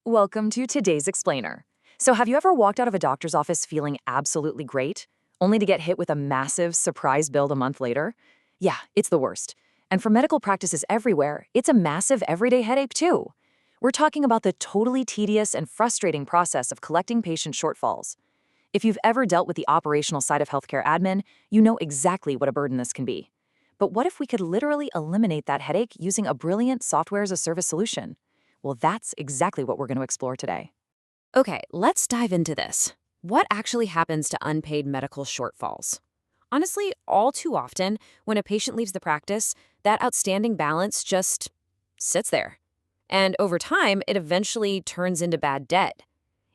Welcome to today's explainer. So have you ever walked out of a doctor's office feeling absolutely great, only to get hit with a massive surprise bill a month later? Yeah, it's the worst. And for medical practices everywhere, it's a massive everyday headache too. We're talking about the totally tedious and frustrating process of collecting patient shortfalls. If you've ever dealt with the operational side of healthcare admin, you know exactly what a burden this can be. But what if we could literally eliminate that headache using a brilliant software as a service solution? Well, that's exactly what we're going to explore today. Okay, let's dive into this. What actually happens to unpaid medical shortfalls? Honestly, all too often, when a patient leaves the practice, that outstanding balance just sits there. And over time, it eventually turns into bad debt.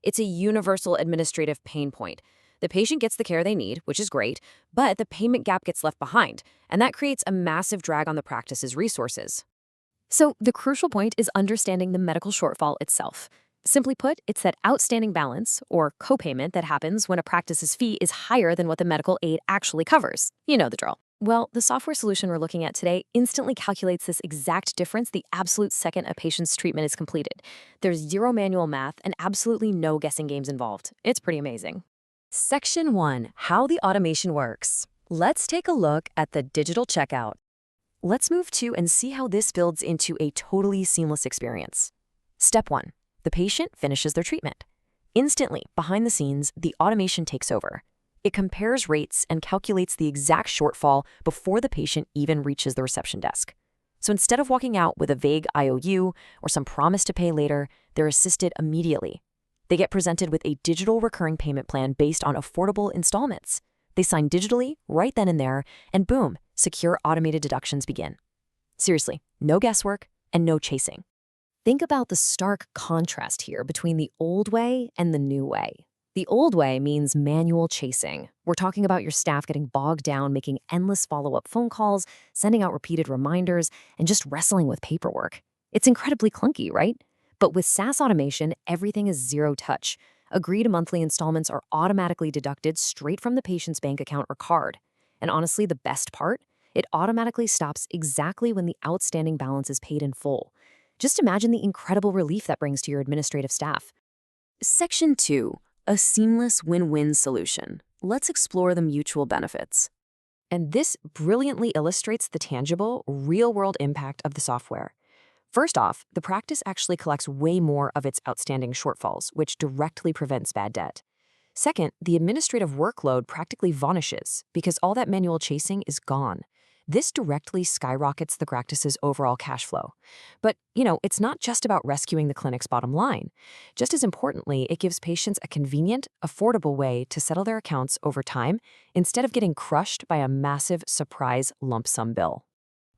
It's a universal administrative pain point. The patient gets the care they need, which is great, but the payment gap gets left behind, and that creates a massive drag on the practice's resources. So the crucial point is understanding the medical shortfall itself. Simply put, it's that outstanding balance, or copayment, that happens when a practice's fee is higher than what the medical aid actually covers. You know the drill. Well, the software solution we're looking at today instantly calculates this exact difference the absolute second a patient's treatment is completed. There's zero manual math and absolutely no guessing games involved. It's pretty amazing. Section 1. How the automation works. Let's take a look at the digital checkout. Let's move to and see how this builds into a totally seamless experience. Step 1. The patient finishes their treatment. Instantly, behind the scenes, the automation takes over. It compares rates and calculates the exact shortfall before the patient even reaches the reception desk. So instead of walking out with a vague IOU or some promise to pay later, they're assisted immediately. They get presented with a digital recurring payment plan based on affordable installments. They sign digitally, right then and there, and boom, secure automated deductions begin. Seriously, no guesswork and no chasing. Think about the stark contrast here between the old way and the new way. The old way means manual chasing. We're talking about your staff getting bogged down, making endless follow-up phone calls, sending out repeated reminders, and just wrestling with paperwork. It's incredibly clunky, right? But with SaaS automation, everything is zero touch. Agreed monthly installments are automatically deducted straight from the patient's bank account or card. And honestly, the best part? It automatically stops exactly when the outstanding balance is paid in full. Just imagine the incredible relief that brings to your administrative staff. Section 2. A seamless win-win solution. Let's explore the mutual benefits. And this brilliantly illustrates the tangible, real-world impact of the software. First off, the practice actually collects way more of its outstanding shortfalls, which directly prevents bad debt. Second, the administrative workload practically vanishes because all that manual chasing is gone. This directly skyrockets the practice's overall cash flow. But, it's not just about rescuing the clinic's bottom line. Just as importantly, it gives patients a convenient, affordable way to settle their accounts over time instead of getting crushed by a massive surprise lump sum bill.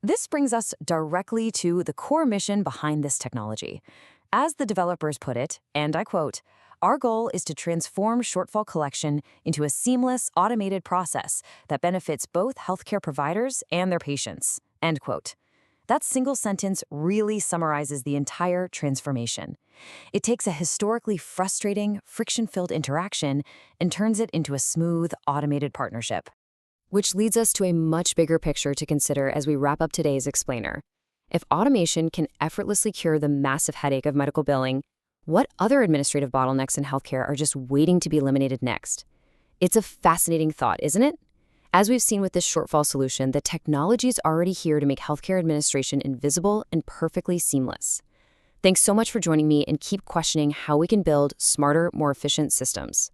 This brings us directly to the core mission behind this technology. As the developers put it, and I quote, "Our goal is to transform Shortfall Collection into a seamless, automated process that benefits both healthcare providers and their patients." End quote. That single sentence really summarizes the entire transformation. It takes a historically frustrating, friction-filled interaction and turns it into a smooth, automated partnership. Which leads us to a much bigger picture to consider as we wrap up today's explainer. If automation can effortlessly cure the massive headache of medical billing, what other administrative bottlenecks in healthcare are just waiting to be eliminated next? It's a fascinating thought, isn't it? As we've seen with this shortfall solution, the technology is already here to make healthcare administration invisible and perfectly seamless. Thanks so much for joining me, and keep questioning how we can build smarter, more efficient systems.